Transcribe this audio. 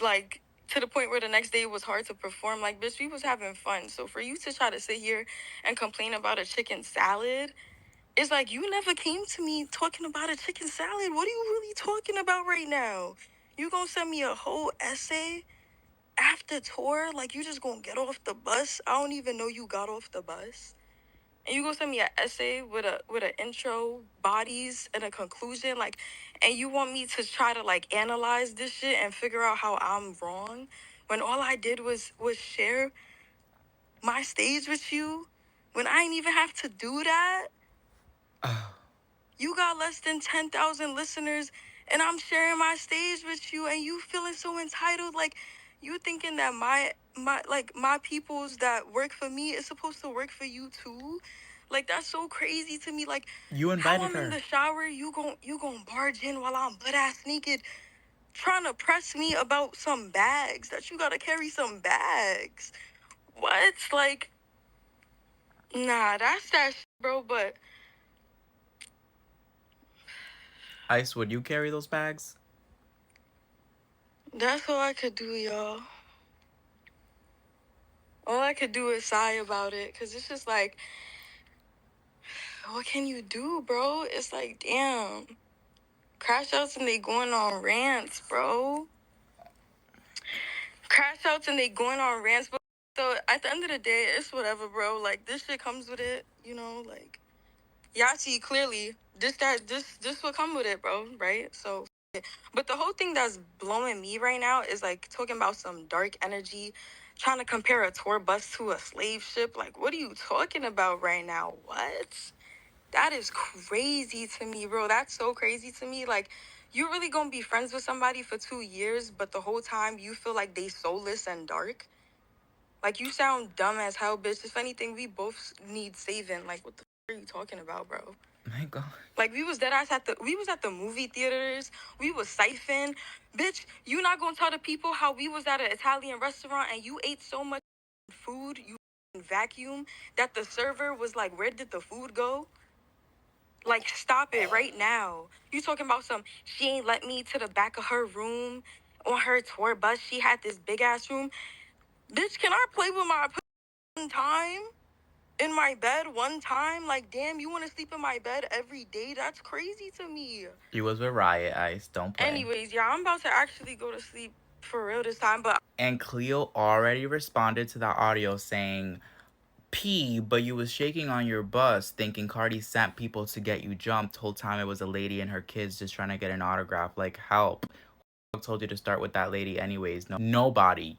like, to the point where the next day it was hard to perform. Like, bitch, we was having fun. So for you to try to sit here and complain about a chicken salad, it's like, you never came to me talking about a chicken salad. What are you really talking about right now? You gonna send me a whole essay after tour? Like, you just gonna get off the bus? I don't even know you got off the bus. And you gonna send me an essay with an intro, bodies, and a conclusion, like, and you want me to try to like analyze this shit and figure out how I'm wrong, when all I did was share my stage with you, when I ain't even have to do that. You got less than 10,000 listeners, and I'm sharing my stage with you, and you feeling so entitled, like you thinking that my peoples that work for me is supposed to work for you too. Like, that's so crazy to me. Like, You how invited I'm in her. the shower, you gon' barge in while I'm butt ass naked, trying to press me about some bags, that you gotta carry some bags. What? Like, nah, that's that shit, bro. But Ice, would you carry those bags? that's all I could do, y'all. All I could do is sigh about it, because it's just like, what can you do, bro? It's like, damn. Crash outs and they going on rants, bro. Crash outs and they going on rants. But so at the end of the day, it's whatever, bro. Like, this shit comes with it, you know? Like, y'all see clearly, this will come with it, bro, right? So, but the whole thing that's blowing me right now is like talking about some dark energy, trying to compare a tour bus to a slave ship. Like, what are you talking about right now? What? That is crazy to me, bro. That's so crazy to me. Like, you really gonna be friends with somebody for 2 years, but the whole time you feel like they soulless and dark? Like, you sound dumb as hell, bitch. If anything, we both need saving. Like, what the are you talking about, bro? My God. Like, we was at the movie theaters. We was siphon. Bitch, you not gonna tell the people how we was at an Italian restaurant and you ate so much food, you vacuum, that the server was like, where did the food go? Like, stop it right now. You talking about she ain't let me to the back of her room on her tour bus. She had this big ass room. Bitch, can I play with my one time? In my bed one time? Like, damn, you want to sleep in my bed every day? That's crazy to me. You was with Riot, Ice. Don't play. Anyways, yeah, I'm about to actually go to sleep for real this time, but... And Cleo already responded to that audio saying, P, but you was shaking on your bus thinking Cardi sent people to get you jumped. Whole time it was a lady and her kids just trying to get an autograph. Like, help. Who told you to start with that lady anyways? No, nobody.